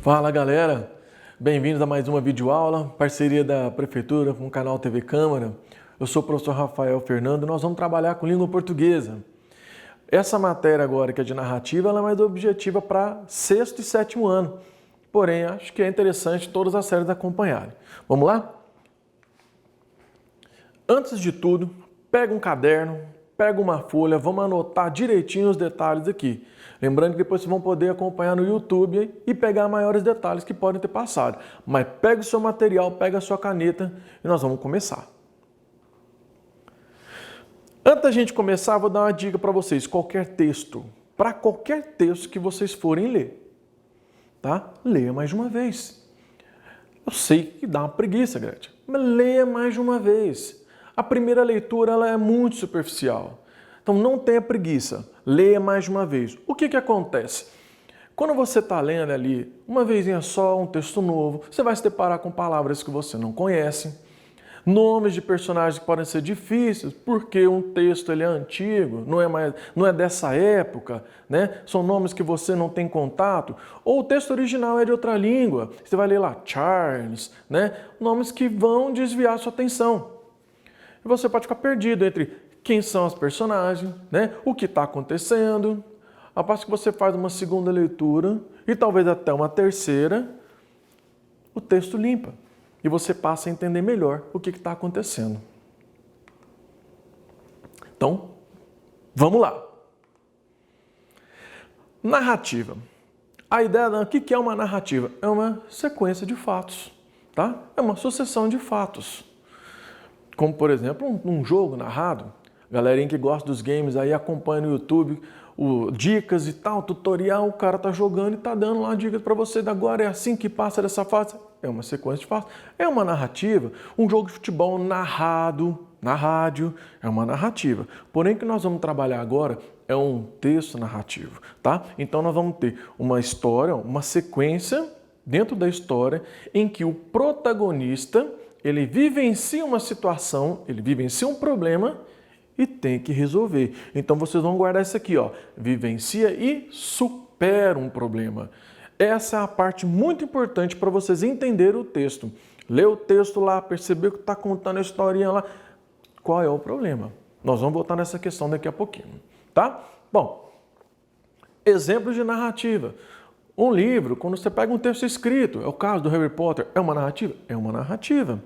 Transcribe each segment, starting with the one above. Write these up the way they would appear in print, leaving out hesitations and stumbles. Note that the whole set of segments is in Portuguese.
Fala galera, bem-vindos a mais uma videoaula, parceria da Prefeitura com o canal TV Câmara. Eu sou o professor Rafael Fernando e nós vamos trabalhar com língua portuguesa. Essa matéria agora, que é de narrativa, ela é mais objetiva para sexto e sétimo ano. Porém, acho que é interessante todas as séries acompanharem. Vamos lá? Antes de tudo, pega um caderno, pega uma folha, vamos anotar direitinho os detalhes aqui. Lembrando que depois vocês vão poder acompanhar no YouTube e pegar maiores detalhes que podem ter passado. Mas pega o seu material, pega a sua caneta e nós vamos começar. Antes da gente começar, vou dar uma dica para vocês. Para qualquer texto que vocês forem ler, tá? Leia mais de uma vez. Eu sei que dá uma preguiça, Gretchen, mas leia mais de uma vez. A primeira leitura ela é muito superficial. Então não tenha preguiça, leia mais de uma vez. O que acontece? Quando você está lendo ali, uma vezinha só, um texto novo, você vai se deparar com palavras que você não conhece, nomes de personagens que podem ser difíceis, porque um texto ele é antigo, não é dessa época, né? São nomes que você não tem contato, ou o texto original é de outra língua, você vai ler lá Charles, né? Nomes que vão desviar a sua atenção. E você pode ficar perdido entre quem são os personagens, né? O que está acontecendo. Após que você faz uma segunda leitura e talvez até uma terceira, o texto limpa. E você passa a entender melhor o que está acontecendo. Então, vamos lá. Narrativa. A ideia do que é uma narrativa? É uma sequência de fatos, tá? É uma sucessão de fatos. Como, por exemplo, um jogo narrado. Galerinha que gosta dos games aí acompanha no YouTube dicas e tal, tutorial, o cara tá jogando e tá dando lá dicas para você. Agora é assim que passa dessa fase. É uma sequência de fatos. É uma narrativa. Um jogo de futebol narrado na rádio é uma narrativa. Porém, o que nós vamos trabalhar agora é um texto narrativo, tá? Então nós vamos ter uma história, uma sequência dentro da história em que o protagonista ele vivencia uma situação, ele vivencia um problema e tem que resolver. Então vocês vão guardar isso aqui, ó. Vivencia e supera um problema. Essa é a parte muito importante para vocês entenderem o texto. Lê o texto lá, perceber que está contando a historinha lá. Qual é o problema? Nós vamos voltar nessa questão daqui a pouquinho, tá? Bom, exemplos de narrativa. Um livro, quando você pega um texto escrito, é o caso do Harry Potter, é uma narrativa? É uma narrativa.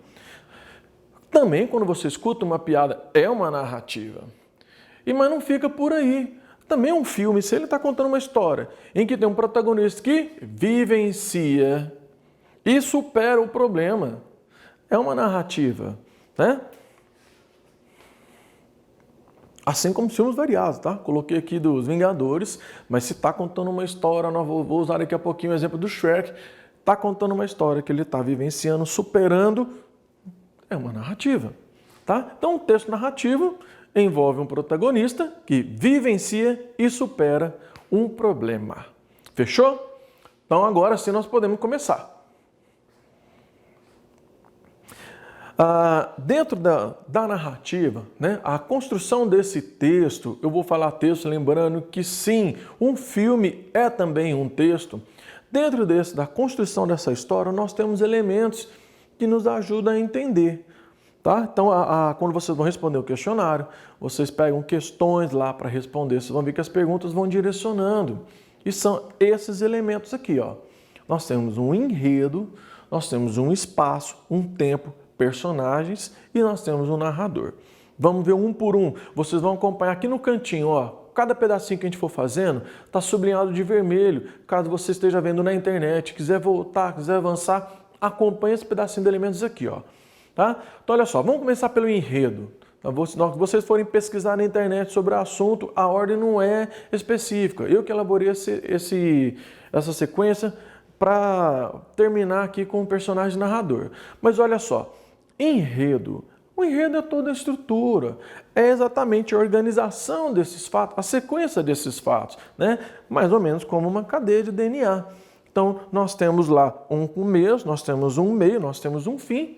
Também, quando você escuta uma piada, é uma narrativa. Mas não fica por aí. Também um filme, se ele está contando uma história em que tem um protagonista que vivencia e supera o problema, é uma narrativa, né? Assim como filmes variados, tá? Coloquei aqui dos Vingadores, mas se está contando uma história, vou usar daqui a pouquinho o exemplo do Shrek, está contando uma história que ele está vivenciando, superando, é uma narrativa, tá? Então, um texto narrativo envolve um protagonista que vivencia e supera um problema. Fechou? Então, agora sim nós podemos começar. Dentro da narrativa, né, a construção desse texto, eu vou falar texto lembrando que sim, um filme é também um texto. Dentro da construção dessa história, nós temos elementos que nos ajudam a entender. Tá? Então, quando vocês vão responder o questionário, vocês pegam questões lá para responder. Vocês vão ver que as perguntas vão direcionando. E são esses elementos aqui. Ó. Nós temos um enredo, nós temos um espaço, um tempo, personagens e nós temos um narrador. Vamos ver um por um. Vocês vão acompanhar aqui no cantinho. Ó. Cada pedacinho que a gente for fazendo está sublinhado de vermelho. Caso você esteja vendo na internet, quiser voltar, quiser avançar, acompanhe esse pedacinho de elementos aqui. Ó. Tá? Então, olha só, vamos começar pelo enredo. Se vocês forem pesquisar na internet sobre o assunto, a ordem não é específica. Eu que elaborei essa sequência para terminar aqui com o personagem narrador. Mas olha só, enredo. O enredo é toda a estrutura, é exatamente a organização desses fatos, a sequência desses fatos, né? Mais ou menos como uma cadeia de DNA. Então, nós temos lá um começo, nós temos um meio, nós temos um fim,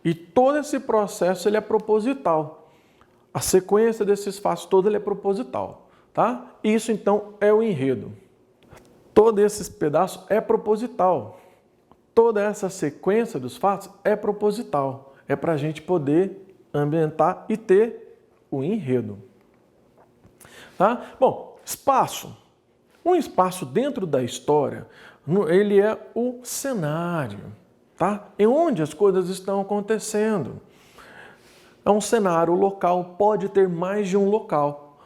e todo esse processo ele é proposital. A sequência desses fatos todo ele é proposital, tá? Isso então é o enredo. Todo esse pedaço é proposital. Toda essa sequência dos fatos é proposital. É para a gente poder ambientar e ter o enredo. Tá? Bom, espaço. Um espaço dentro da história, ele é o cenário, tá? É onde as coisas estão acontecendo. É um cenário, o local pode ter mais de um local.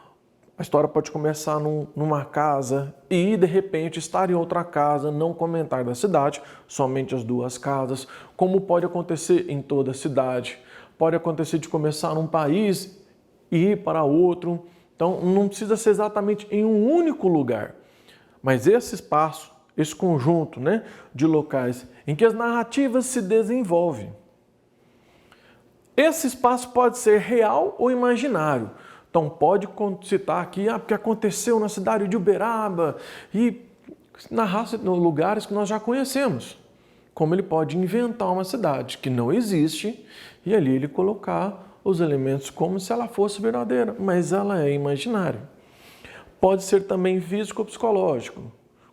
A história pode começar numa casa e, de repente, estar em outra casa, não comentar da cidade, somente as duas casas, como pode acontecer em toda a cidade. Pode acontecer de começar num país e ir para outro. Então, não precisa ser exatamente em um único lugar. Mas esse espaço, esse conjunto, né, de locais em que as narrativas se desenvolvem. Esse espaço pode ser real ou imaginário. Então pode citar aqui, porque aconteceu na cidade de Uberaba e narrar lugares que nós já conhecemos. Como ele pode inventar uma cidade que não existe e ali ele colocar os elementos como se ela fosse verdadeira, mas ela é imaginária. Pode ser também físico-psicológico.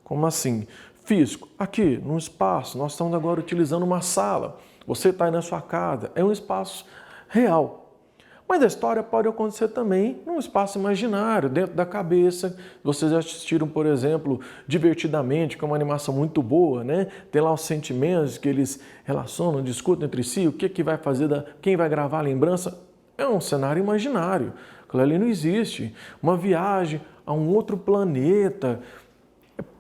Como assim? Físico. Aqui, num espaço, nós estamos agora utilizando uma sala. Você está aí na sua casa. É um espaço real. Mas a história pode acontecer também num espaço imaginário, dentro da cabeça. Vocês já assistiram, por exemplo, Divertidamente, que é uma animação muito boa, né? Tem lá os sentimentos que eles relacionam, discutem entre si, o que vai fazer, quem vai gravar a lembrança. É um cenário imaginário. Aquilo ali não existe. Uma viagem a um outro planeta.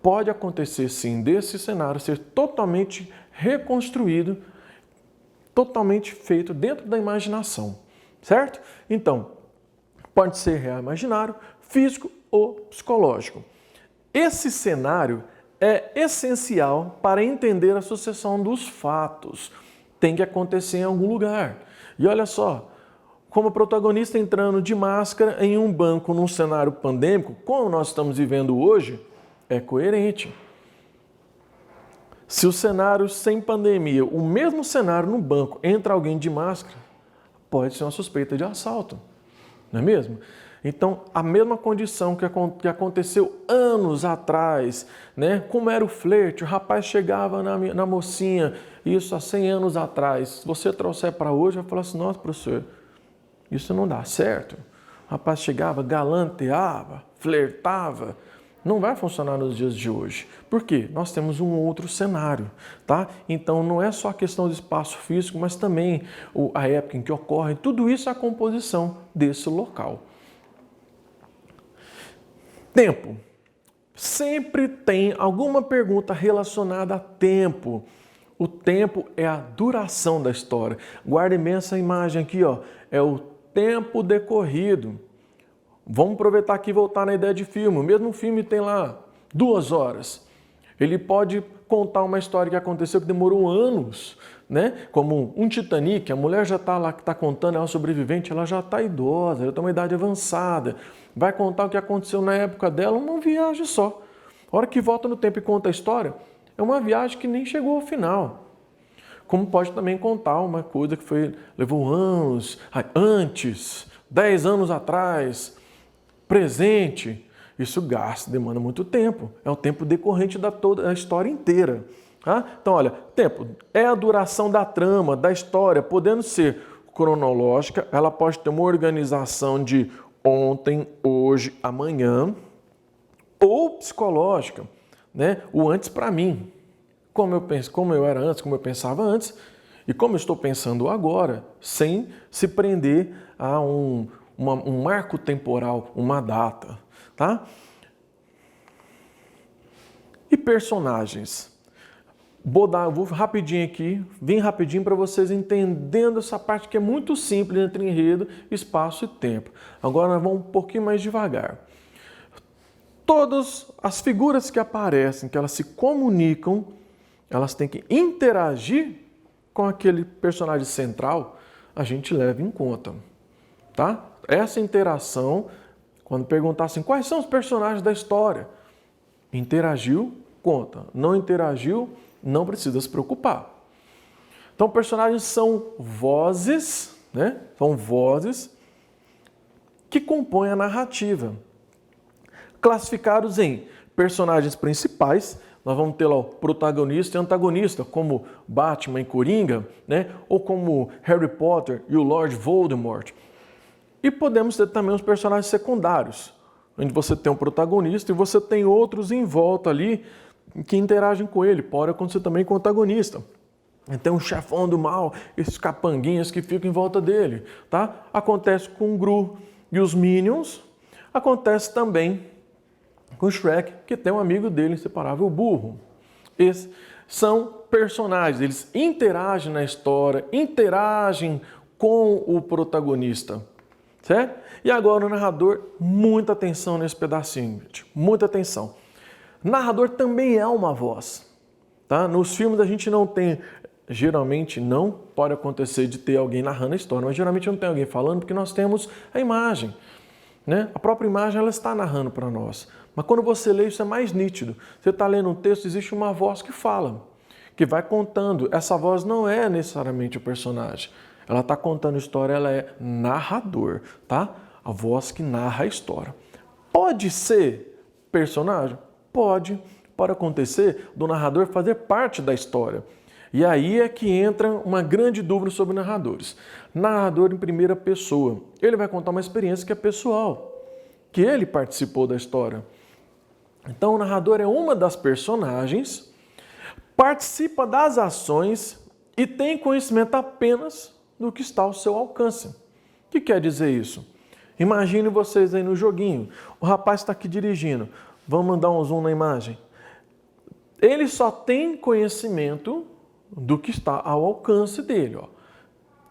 Pode acontecer sim desse cenário ser totalmente reconstruído, totalmente feito dentro da imaginação, certo? Então, pode ser real imaginário, físico ou psicológico. Esse cenário é essencial para entender a sucessão dos fatos. Tem que acontecer em algum lugar. E olha só, como protagonista entrando de máscara em um banco num cenário pandêmico, como nós estamos vivendo hoje, é coerente. Se o cenário sem pandemia, o mesmo cenário no banco, entra alguém de máscara, pode ser uma suspeita de assalto, não é mesmo? Então, a mesma condição que aconteceu anos atrás, né? Como era o flerte, o rapaz chegava na mocinha, isso há 100 anos atrás. Se você trouxer para hoje, vai falar assim, nossa, professor, isso não dá certo. O rapaz chegava, galanteava, flertava. Não vai funcionar nos dias de hoje. Por quê? Nós temos um outro cenário, tá? Então, não é só a questão do espaço físico, mas também a época em que ocorre. Tudo isso é a composição desse local. Tempo. Sempre tem alguma pergunta relacionada a tempo. O tempo é a duração da história. Guardem bem essa imagem aqui, ó. É o tempo decorrido. Vamos aproveitar aqui e voltar na ideia de filme. O mesmo filme tem lá 2 horas. Ele pode contar uma história que aconteceu que demorou anos, né? Como um Titanic, a mulher já está lá, que está contando, ela é uma sobrevivente, ela já está idosa, ela tem uma idade avançada. Vai contar o que aconteceu na época dela, uma viagem só. A hora que volta no tempo e conta a história, é uma viagem que nem chegou ao final. Como pode também contar uma coisa que levou anos, antes, 10 anos atrás, presente. Isso gasta, demanda muito tempo. É o tempo decorrente da toda a história inteira. Tá? Então, olha, tempo é a duração da trama, da história, podendo ser cronológica, ela pode ter uma organização de ontem, hoje, amanhã, ou psicológica, né? O antes para mim. Como eu era antes, como eu pensava antes, e como eu estou pensando agora, sem se prender a um marco temporal, uma data, tá? E personagens. Vou rapidinho aqui, bem rapidinho para vocês entendendo essa parte que é muito simples entre enredo, espaço e tempo. Agora nós vamos um pouquinho mais devagar. Todas as figuras que aparecem, que elas se comunicam, elas têm que interagir com aquele personagem central, a gente leva em conta, tá? Essa interação, quando perguntar assim, quais são os personagens da história? Interagiu, conta. Não interagiu, não precisa se preocupar. Então, personagens são vozes, né? São vozes que compõem a narrativa. Classificados em personagens principais, nós vamos ter lá o protagonista e antagonista, como Batman e Coringa, né? Ou como Harry Potter e o Lord Voldemort. E podemos ter também os personagens secundários, onde você tem um protagonista e você tem outros em volta ali que interagem com ele. Pode acontecer também com o antagonista. Tem um chefão do mal, esses capanguinhas que ficam em volta dele, tá? Acontece com o Gru e os Minions. Acontece também com o Shrek, que tem um amigo dele inseparável, o Burro. Esses são personagens, eles interagem na história, interagem com o protagonista, certo? E agora o narrador, muita atenção nesse pedacinho, gente, muita atenção. Narrador também é uma voz, tá? Nos filmes a gente não tem, geralmente não pode acontecer de ter alguém narrando a história, mas geralmente não tem alguém falando porque nós temos a imagem, né? A própria imagem ela está narrando para nós. Mas quando você lê, isso é mais nítido. Você está lendo um texto, existe uma voz que fala, que vai contando. Essa voz não é necessariamente o personagem. Ela está contando a história, ela é narrador, tá? A voz que narra a história. Pode ser personagem? Pode. Pode acontecer do narrador fazer parte da história. E aí é que entra uma grande dúvida sobre narradores. Narrador em primeira pessoa. Ele vai contar uma experiência que é pessoal, que ele participou da história. Então o narrador é uma das personagens, participa das ações e tem conhecimento apenas do que está ao seu alcance. O que quer dizer isso? Imagine vocês aí no joguinho. O rapaz está aqui dirigindo. Vamos dar um zoom na imagem. Ele só tem conhecimento do que está ao alcance dele. Ó.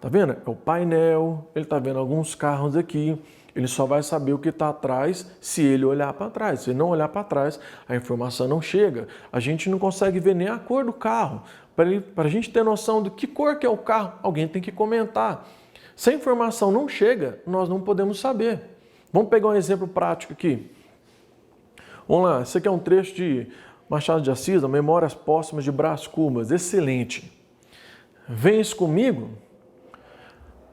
Tá vendo? É o painel, ele está vendo alguns carros aqui. Ele só vai saber o que está atrás se ele olhar para trás. Se ele não olhar para trás, a informação não chega. A gente não consegue ver nem a cor do carro. Para a gente ter noção de que cor que é o carro, alguém tem que comentar. Se a informação não chega, nós não podemos saber. Vamos pegar um exemplo prático aqui. Vamos lá, esse aqui é um trecho de Machado de Assis, Memórias Póstumas de Brás Cubas. Excelente. Vens comigo?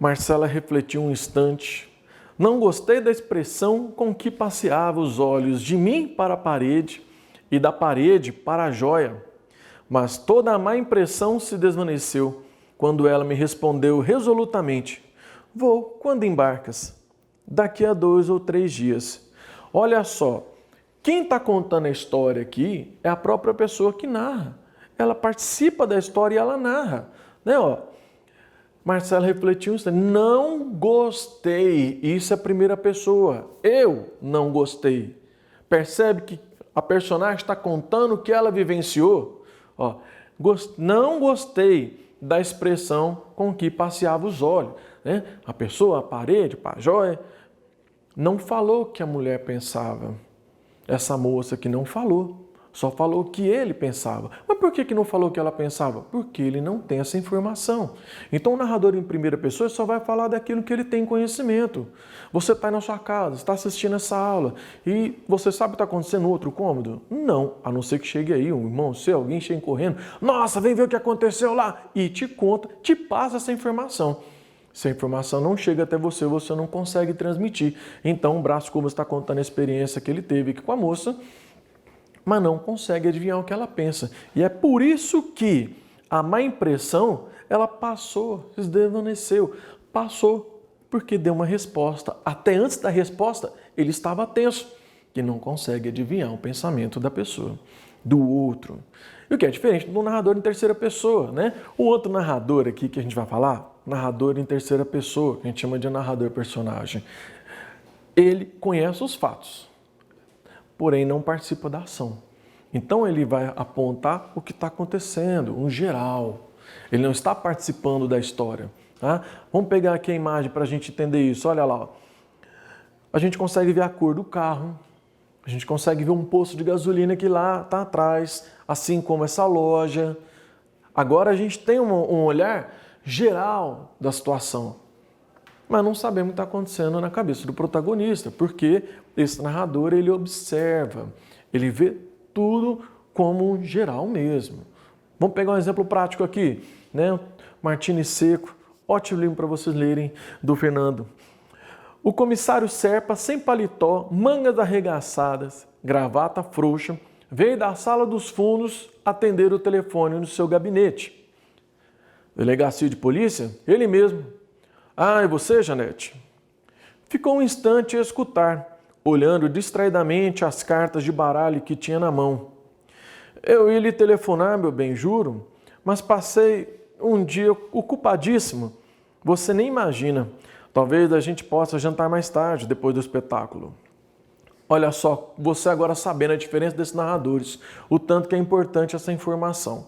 Marcela refletiu um instante. Não gostei da expressão com que passeava os olhos de mim para a parede e da parede para a joia, mas toda a má impressão se desvaneceu quando ela me respondeu resolutamente: vou quando embarcas, daqui a 2 ou 3 dias. Olha só, quem está contando a história aqui é a própria pessoa que narra. Ela participa da história e ela narra, né? Ó, Marcela refletiu, não gostei, isso é a primeira pessoa, eu não gostei. Percebe que a personagem está contando o que ela vivenciou? Ó, não gostei da expressão com que passeava os olhos. Né? A pessoa, a parede, a joia, não falou o que a mulher pensava. Essa moça que não falou. Só falou o que ele pensava. Mas por que não falou o que ela pensava? Porque ele não tem essa informação. Então o narrador em primeira pessoa só vai falar daquilo que ele tem conhecimento. Você está na sua casa, está assistindo essa aula e você sabe o que está acontecendo no outro cômodo? Não, a não ser que chegue aí um irmão seu, alguém chegue correndo. Nossa, vem ver o que aconteceu lá. E te conta, te passa essa informação. Se a informação não chega até você, você não consegue transmitir. Então o Brás Cubas está contando a experiência que ele teve com a moça, mas não consegue adivinhar o que ela pensa. E é por isso que a má impressão, ela passou, se desvaneceu, passou, porque deu uma resposta. Até antes da resposta, ele estava tenso, que não consegue adivinhar o pensamento da pessoa, do outro. E o que é diferente do narrador em terceira pessoa, né? O outro narrador aqui que a gente vai falar, narrador em terceira pessoa, que a gente chama de narrador personagem, ele conhece os fatos, porém não participa da ação. Então ele vai apontar o que está acontecendo, um geral. Ele não está participando da história. Tá? Vamos pegar aqui a imagem para a gente entender isso. Olha lá. Ó. A gente consegue ver a cor do carro. A gente consegue ver um posto de gasolina que lá está atrás, assim como essa loja. Agora a gente tem um olhar geral da situação. Mas não sabemos o que está acontecendo na cabeça do protagonista, porque esse narrador, ele observa, ele vê tudo como geral mesmo. Vamos pegar um exemplo prático aqui, né? Martini Seco, ótimo livro para vocês lerem, do Fernando. O comissário Serpa, sem paletó, mangas arregaçadas, gravata frouxa, veio da sala dos fundos atender o telefone no seu gabinete. Delegacia de polícia? Ele mesmo. Ah, é você, Janete? Ficou um instante a escutar, olhando distraidamente as cartas de baralho que tinha na mão. Eu ia lhe telefonar, meu bem, juro, mas passei um dia ocupadíssimo. Você nem imagina. Talvez a gente possa jantar mais tarde, depois do espetáculo. Olha só, você agora sabendo a diferença desses narradores, o tanto que é importante essa informação.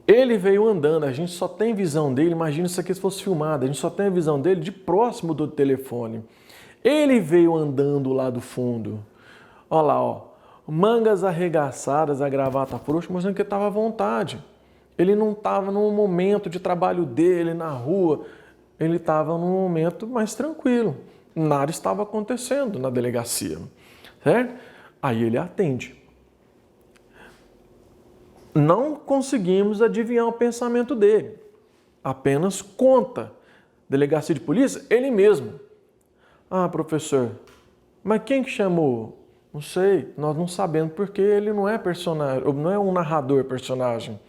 Ele veio andando, a gente só tem visão dele, imagina se aqui fosse filmado, a gente só tem a visão dele de próximo do telefone. Ele veio andando lá do fundo. Olha lá, ó, mangas arregaçadas, a gravata frouxa, mostrando que ele estava à vontade. Ele não estava num momento de trabalho dele na rua, ele estava num momento mais tranquilo. Nada estava acontecendo na delegacia, certo? Aí ele atende. Não conseguimos adivinhar o pensamento dele, apenas conta. Delegacia de polícia, ele mesmo. Ah, professor, mas quem que chamou? Não sei, nós não sabemos porque ele não é personagem, não é um narrador personagem.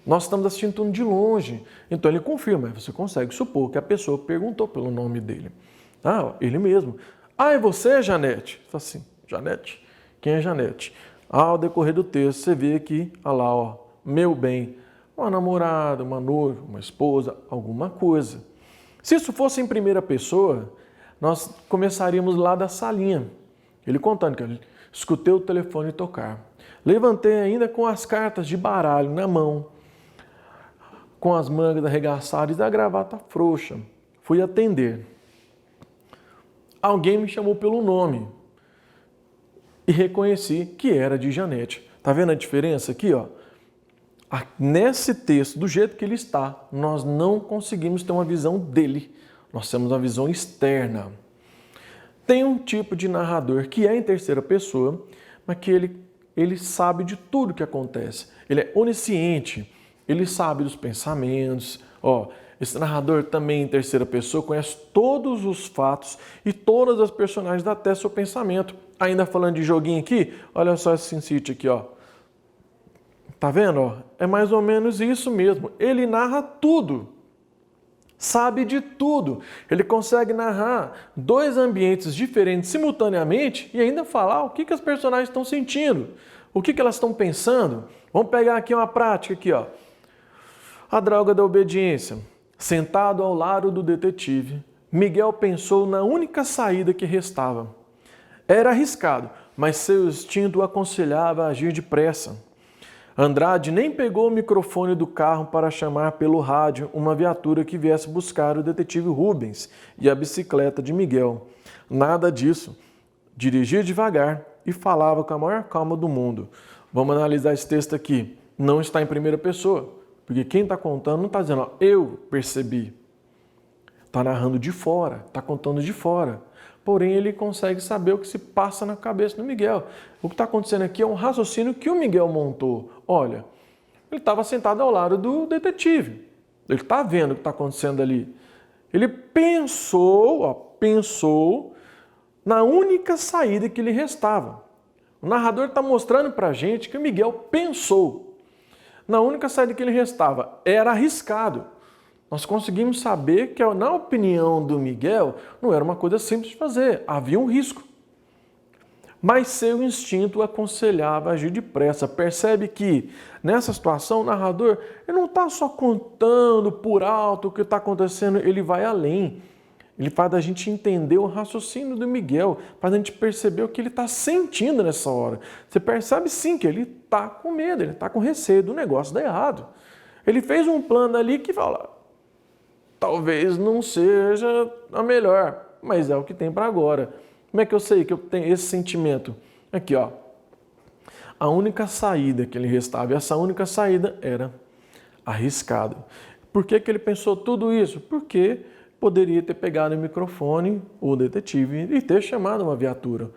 Nós estamos assistindo tudo de longe. Então ele confirma, você consegue supor que a pessoa perguntou pelo nome dele. Ah, ele mesmo. Ah, é você, Janete? Fala assim, Janete? Quem é Janete? Ao decorrer do texto, você vê aqui, olha lá, ó, meu bem, uma namorada, uma noiva, uma esposa, alguma coisa. Se isso fosse em primeira pessoa, nós começaríamos lá da salinha. Ele contando que eu escutei o telefone tocar. Levantei ainda com as cartas de baralho na mão, com as mangas arregaçadas e a gravata frouxa. Fui atender. Alguém me chamou pelo nome e reconheci que era de Janete. Tá vendo a diferença aqui, ó? Nesse texto, do jeito que ele está, nós não conseguimos ter uma visão dele. Nós temos uma visão externa. Tem um tipo de narrador que é em terceira pessoa, mas que ele sabe de tudo que acontece. Ele é onisciente, ele sabe dos pensamentos. Ó, esse narrador também em terceira pessoa conhece todos os fatos e todas as personagens até seu pensamento. Ainda falando de joguinho aqui, olha só esse SimCity aqui, ó. Tá vendo? Ó? É mais ou menos isso mesmo. Ele narra tudo. Sabe de tudo. Ele consegue narrar dois ambientes diferentes simultaneamente e ainda falar o que as personagens estão sentindo, o que elas estão pensando. Vamos pegar aqui uma prática aqui, ó. A droga da obediência. Sentado ao lado do detetive, Miguel pensou na única saída que restava. Era arriscado, mas seu instinto o aconselhava a agir depressa. Andrade nem pegou o microfone do carro para chamar pelo rádio uma viatura que viesse buscar o detetive Rubens e a bicicleta de Miguel. Nada disso. Dirigia devagar e falava com a maior calma do mundo. Vamos analisar esse texto aqui. Não está em primeira pessoa, porque quem está contando não está dizendo, ó, eu percebi. Está narrando de fora, está contando de fora. Porém, ele consegue saber o que se passa na cabeça do Miguel. O que está acontecendo aqui é um raciocínio que o Miguel montou. Olha, ele estava sentado ao lado do detetive. Ele está vendo o que está acontecendo ali. Ele pensou na única saída que lhe restava. O narrador está mostrando para a gente que o Miguel pensou na única saída que lhe restava. Era arriscado. Nós conseguimos saber que, na opinião do Miguel, não era uma coisa simples de fazer, havia um risco. Mas seu instinto o aconselhava a agir depressa. Percebe que, nessa situação, o narrador ele não está só contando por alto o que está acontecendo, ele vai além. Ele faz a gente entender o raciocínio do Miguel, faz a gente perceber o que ele está sentindo nessa hora. Você percebe sim que ele está com medo, ele está com receio do negócio dar errado. Ele fez um plano ali que fala, talvez não seja a melhor, mas é o que tem para agora. Como é que eu sei que eu tenho esse sentimento? Aqui, ó. A única saída que lhe restava, e essa única saída era arriscado. Por que ele pensou tudo isso? Porque poderia ter pegado o microfone, o detetive, e ter chamado uma viatura,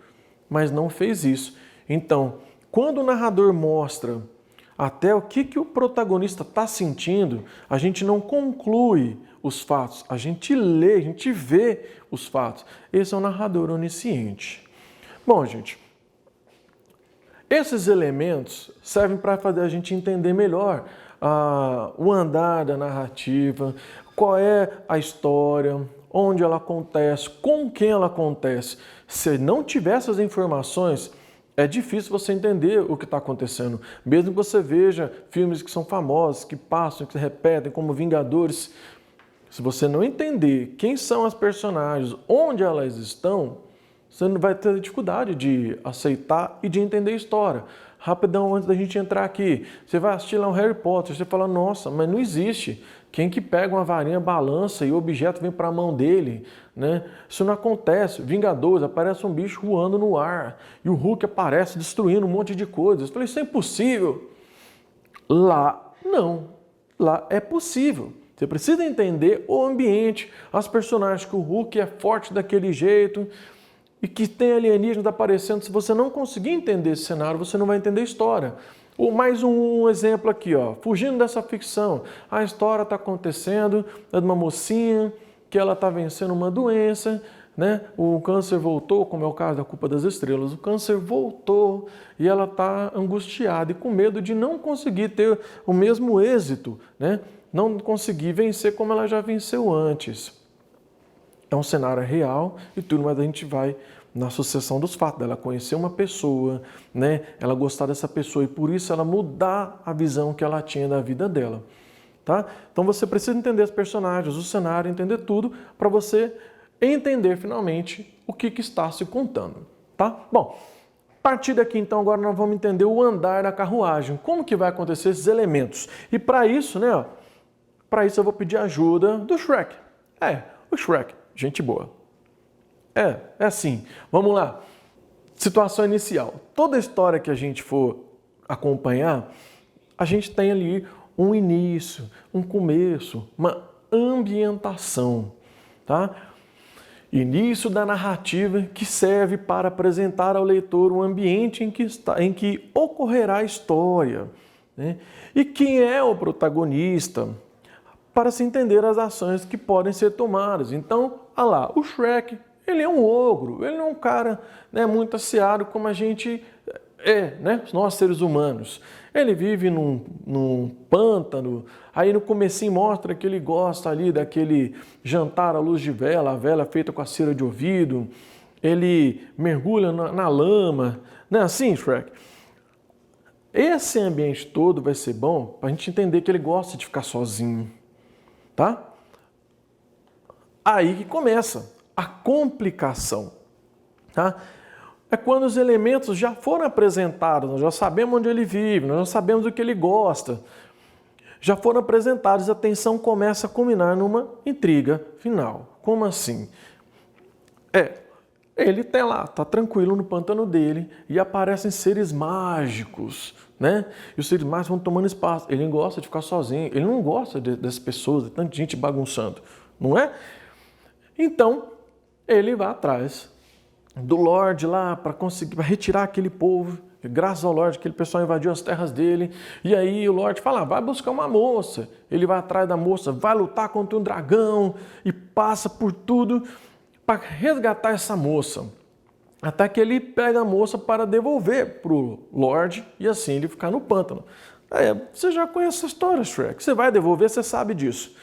mas não fez isso. Então, quando o narrador mostra até o que o protagonista está sentindo, a gente não conclui os fatos, a gente lê, a gente vê os fatos. Esse é um narrador onisciente. Bom, gente, esses elementos servem para fazer a gente entender melhor o andar da narrativa, qual é a história, onde ela acontece, com quem ela acontece. Se não tiver essas informações, é difícil você entender o que está acontecendo. Mesmo que você veja filmes que são famosos, que passam, que se repetem, como Vingadores, se você não entender quem são as personagens, onde elas estão, você não vai ter dificuldade de aceitar e de entender a história. Rapidão, antes da gente entrar aqui, você vai assistir lá um Harry Potter, você fala, nossa, mas não existe. Quem que pega uma varinha, balança e o objeto vem para a mão dele, né? Isso não acontece. Vingadores, aparece um bicho voando no ar e o Hulk aparece destruindo um monte de coisas. Eu falei, isso é impossível. Lá, não. Lá é possível. Você precisa entender o ambiente, as personagens, que o Hulk é forte daquele jeito e que tem alienígenas aparecendo. Se você não conseguir entender esse cenário, você não vai entender a história. Mais um exemplo aqui, ó. Fugindo dessa ficção, a história está acontecendo, é de uma mocinha que ela está vencendo uma doença, né? O câncer voltou, como é o caso da Culpa das Estrelas. O câncer voltou e ela está angustiada e com medo de não conseguir ter o mesmo êxito, né? Não conseguir vencer como ela já venceu antes. É um cenário real e tudo, mas a gente vai na sucessão dos fatos dela conhecer uma pessoa, né? Ela gostar dessa pessoa e por isso ela mudar a visão que ela tinha da vida dela, tá? Então você precisa entender os personagens, o cenário, entender tudo para você entender finalmente o que está se contando, tá? Bom, a partir daqui então agora nós vamos entender o andar da carruagem, como que vai acontecer esses elementos. E para isso, né, para isso eu vou pedir ajuda do Shrek. O Shrek, gente boa. É assim. Vamos lá. Situação inicial. Toda história que a gente for acompanhar, a gente tem ali um início, um começo, uma ambientação, tá? Início da narrativa que serve para apresentar ao leitor o ambiente em que ocorrerá a história, né? E quem é o protagonista, para se entender as ações que podem ser tomadas. Então, olha lá, o Shrek, ele é um ogro, ele não é um cara, né, muito aciado como a gente né, nós seres humanos. Ele vive num pântano, aí no comecinho mostra que ele gosta ali daquele jantar à luz de vela, a vela feita com a cera de ouvido, ele mergulha na lama, não é assim, Shrek? Esse ambiente todo vai ser bom para a gente entender que ele gosta de ficar sozinho, tá? Aí que começa a complicação, tá? É quando os elementos já foram apresentados, nós já sabemos onde ele vive, nós já sabemos o que ele gosta, já foram apresentados, a tensão começa a culminar numa intriga final. Como assim? Ele tá lá, tá tranquilo no pântano dele e aparecem seres mágicos, né? E os seres mágicos vão tomando espaço. Ele não gosta de ficar sozinho, ele não gosta dessas pessoas, de tanta gente bagunçando, não é? Então, ele vai atrás do Lorde lá para conseguir retirar aquele povo. Graças ao Lorde, aquele pessoal invadiu as terras dele. E aí o Lorde fala, vai buscar uma moça. Ele vai atrás da moça, vai lutar contra um dragão e passa por tudo para resgatar essa moça. Até que ele pega a moça para devolver para o Lorde e assim ele ficar no pântano. Você já conhece essa história, Shrek. Você vai devolver, você sabe disso.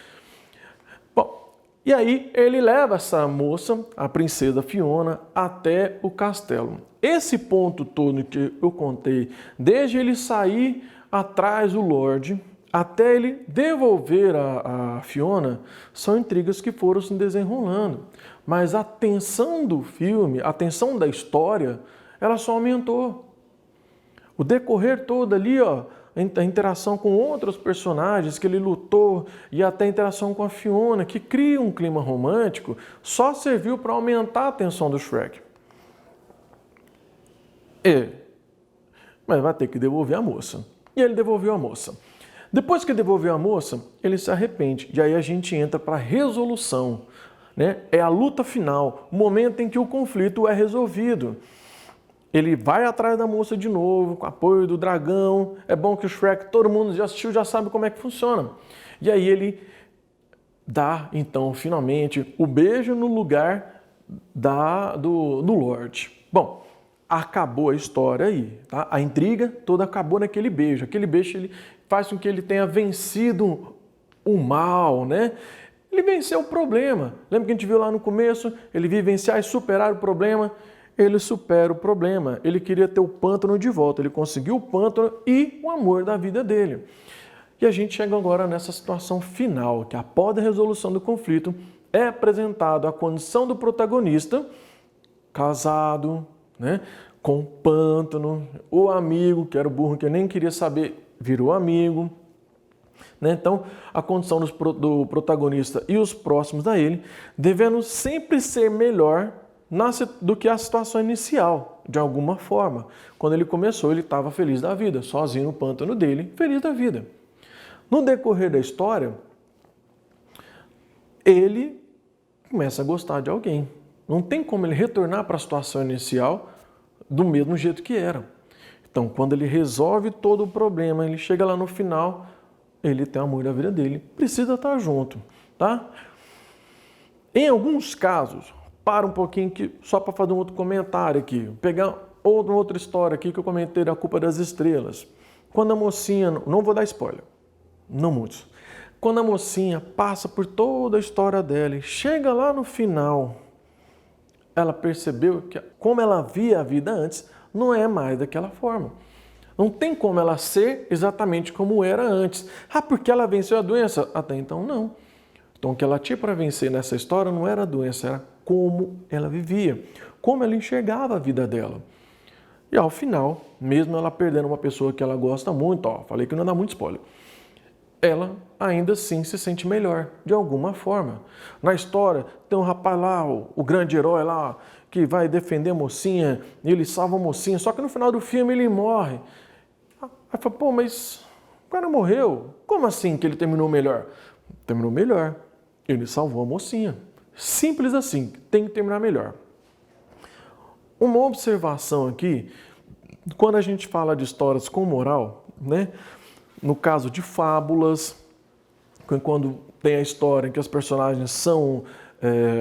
Bom, e aí ele leva essa moça, a princesa Fiona, até o castelo. Esse ponto todo que eu contei, desde ele sair atrás do Lorde, até ele devolver a Fiona, são intrigas que foram se desenrolando. Mas a tensão do filme, a tensão da história, ela só aumentou. O decorrer todo ali, ó, a interação com outros personagens que ele lutou e até a interação com a Fiona, que cria um clima romântico, só serviu para aumentar a tensão do Shrek. Mas vai ter que devolver a moça. E ele devolveu a moça. Depois que devolveu a moça, ele se arrepende. E aí a gente entra para a resolução, né? É a luta final, o momento em que o conflito é resolvido. Ele vai atrás da moça de novo, com apoio do dragão. É bom que o Shrek, todo mundo já assistiu, já sabe como é que funciona. E aí ele dá, então, finalmente, o beijo no lugar do Lorde. Bom, acabou a história aí, tá? A intriga toda acabou naquele beijo. Aquele beijo ele faz com que ele tenha vencido o mal, né? Ele venceu o problema. Lembra que a gente viu lá no começo? Ele vivenciar e superar o problema. Ele supera o problema. Ele queria ter o pântano de volta. Ele conseguiu o pântano e o amor da vida dele. E a gente chega agora nessa situação final, que após a resolução do conflito, é apresentado a condição do protagonista, casado, né, com pântano, o amigo, que era o burro que eu nem queria saber, virou amigo. Né? Então, a condição do protagonista e os próximos a ele, devendo sempre ser melhor do que a situação inicial, de alguma forma. Quando ele começou, ele estava feliz da vida, sozinho no pântano dele, feliz da vida. No decorrer da história, ele começa a gostar de alguém. Não tem como ele retornar para a situação inicial do mesmo jeito que era. Então, quando ele resolve todo o problema, ele chega lá no final, ele tem o amor da vida dele, precisa estar junto, tá? Em alguns casos, para um pouquinho aqui, só para fazer um outro comentário aqui, pegar outra história aqui que eu comentei da Culpa das Estrelas. Quando a mocinha, não vou dar spoiler, não muitos. Quando a mocinha passa por toda a história dela e chega lá no final, ela percebeu que como ela via a vida antes, não é mais daquela forma. Não tem como ela ser exatamente como era antes. Ah, porque ela venceu a doença? Até então, não. Então, o que ela tinha para vencer nessa história não era a doença, era como ela vivia, como ela enxergava a vida dela. E ao final, mesmo ela perdendo uma pessoa que ela gosta muito, falei que não dá muito spoiler, ela ainda assim se sente melhor, de alguma forma. Na história, tem um rapaz lá, o grande herói lá, que vai defender a mocinha, e ele salva a mocinha, só que no final do filme ele morre. Aí fala, pô, mas o cara morreu. Como assim que ele terminou melhor? Terminou melhor. Ele salvou a mocinha. Simples assim, tem que terminar melhor. Uma observação aqui, quando a gente fala de histórias com moral, né? No caso de fábulas, quando tem a história em que os personagens são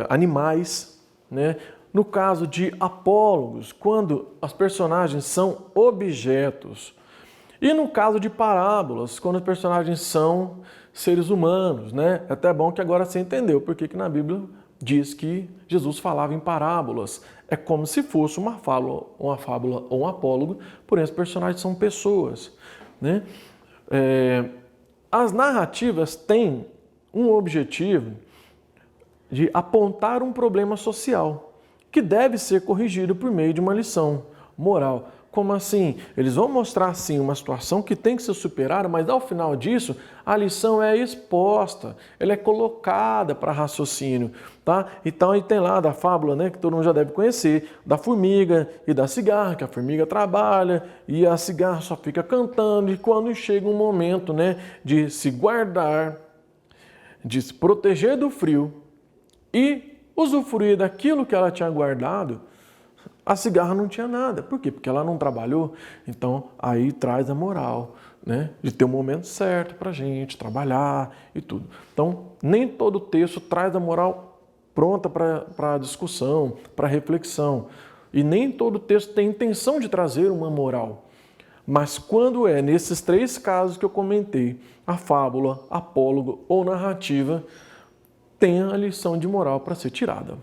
animais, né? No caso de apólogos, quando os personagens são objetos. E no caso de parábolas, quando os personagens são seres humanos, né? É até bom que agora você entendeu porque que na Bíblia diz que Jesus falava em parábolas. É como se fosse uma fábula ou um apólogo, porém os personagens são pessoas, né? As narrativas têm um objetivo de apontar um problema social que deve ser corrigido por meio de uma lição moral. Como assim? Eles vão mostrar, sim, uma situação que tem que ser superada, mas ao final disso, a lição é exposta, ela é colocada para raciocínio, tá? Então, aí tem lá da fábula, né, que todo mundo já deve conhecer, da formiga e da cigarra, que a formiga trabalha e a cigarra só fica cantando, e quando chega um momento, né, de se guardar, de se proteger do frio e usufruir daquilo que ela tinha guardado, a cigarra não tinha nada. Por quê? Porque ela não trabalhou. Então, aí traz a moral, né? De ter o momento certo para a gente trabalhar e tudo. Então, nem todo texto traz a moral pronta para discussão, para reflexão. E nem todo texto tem intenção de trazer uma moral. Mas quando é nesses três casos que eu comentei, a fábula, apólogo ou narrativa, tem a lição de moral para ser tirada.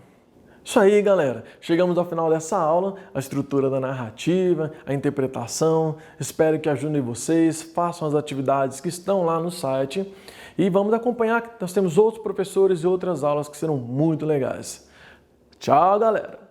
Isso aí, galera. Chegamos ao final dessa aula, a estrutura da narrativa, a interpretação. Espero que ajude vocês, façam as atividades que estão lá no site e vamos acompanhar, nós temos outros professores e outras aulas que serão muito legais. Tchau, galera!